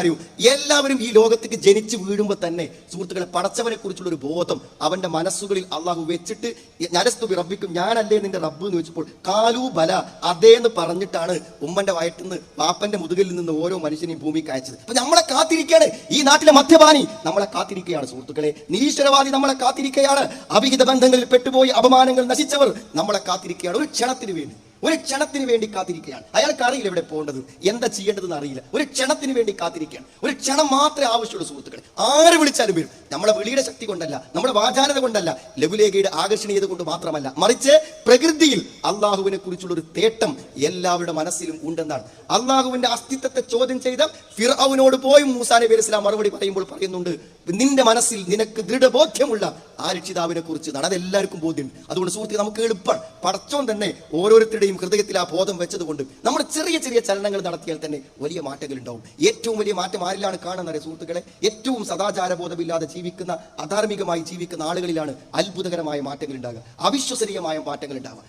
അറിയൂ, എല്ലാവരും ഈ ലോകത്തേക്ക് ജനിച്ചു വീഴുമ്പോൾ തന്നെ സുഹൃത്തുക്കളെ പടച്ചവനെ കുറിച്ചുള്ള ഒരു ബോധം അവന്റെ മനസ്സുകളിൽ അള്ളാഹു വെച്ചിട്ട് നരസ്തുബി റബ്ബിക്കും, ഞാനല്ലേ നിന്റെ റബ്ബ് എന്ന് വെച്ചപ്പോൾ കാലൂ ബല അതേന്ന് പറഞ്ഞിട്ടാണ് ഉമ്മന്റെ വയറ്റിന്ന് പാപ്പന്റെ മുതുകിൽ നിന്ന് ഓരോ മനുഷ്യനെയും ഭൂമിക്ക് അയച്ചത്. അപ്പൊ നമ്മളെ കാത്തിരിക്കുകയാണ് ഈ നാട്ടിലെ മദ്യപാനി, നമ്മളെ കാത്തിരിക്കുകയാണ് സുഹൃത്തുക്കളെ, നിരീശ്വരവാദി നമ്മളെ കാത്തിരിക്കുകയാണ്, അവിഹിത ബന്ധങ്ങളിൽ പെട്ടുപോയി അപമാനങ്ങൾ നശിച്ചവർ നമ്മളെ കാത്തിരിക്കുകയാണ്. ഒരു ക്ഷണത്തിന് വേണ്ടി കാത്തിരിക്കുകയാണ്. അയാൾക്ക് അറിയില്ല എവിടെ പോകേണ്ടത്, എന്താ ചെയ്യേണ്ടതെന്ന് അറിയില്ല. ഒരു ക്ഷണത്തിന് വേണ്ടി കാത്തിരിക്കുകയാണ്. ഒരു ക്ഷണം മാത്രമേ ആവശ്യമുള്ളൂ സുഹൃത്തുക്കളെ. ആര് വിളിച്ചാലും വരും. നമ്മളെ വിളിയുടെ ശക്തി കൊണ്ടല്ല, നമ്മുടെ വാചാലത കൊണ്ടല്ല, ലഘുലേഖയുടെ ആകർഷണീയത കൊണ്ട് മാത്രമല്ല, മറിച്ച് പ്രകൃതിയിൽ അള്ളാഹുവിനെ കുറിച്ചുള്ള ഒരു തേട്ടം എല്ലാവരുടെ മനസ്സിലും ഉണ്ടെന്നാണ്. അള്ളാഹുവിന്റെ അസ്തിത്വത്തെ ചോദ്യം ചെയ്ത ഫിർഔനോട് പോയി മൂസാ നബി അലൈഹി സ്വലാം മറുപടി പറയുമ്പോൾ പറയുന്നുണ്ട്, നിന്റെ മനസ്സിൽ നിനക്ക് ദൃഢബോധ്യമുള്ള ആ രക്ഷിതാവിനെ കുറിച്ച് അതെല്ലാവർക്കും ബോധ്യമുണ്ട്. അതുകൊണ്ട് സുഹൃത്തുക്കളെ നമുക്ക് എളുപ്പം പടച്ചോൻ തന്നെ ഓരോരുത്തരുടെയും ഹൃദയത്തിൽ ആ ബോധം വെച്ചത് കൊണ്ട് നമ്മൾ ചെറിയ ചെറിയ ചലനങ്ങൾ നടത്തിയാൽ തന്നെ വലിയ മാറ്റങ്ങൾ ഉണ്ടാവും. ഏറ്റവും വലിയ മാറ്റം ആരിലാണ് കാണുന്നത് സുഹൃത്തുക്കളെ? ഏറ്റവും സദാചാര ബോധമില്ലാതെ ജീവിക്കുന്ന, അധാർമികമായി ജീവിക്കുന്ന ആളുകളിലാണ് അത്ഭുതകരമായ മാറ്റങ്ങൾ ഉണ്ടാകുക, അവിശ്വസനീയമായ മാറ്റങ്ങൾ ഉണ്ടാവുക.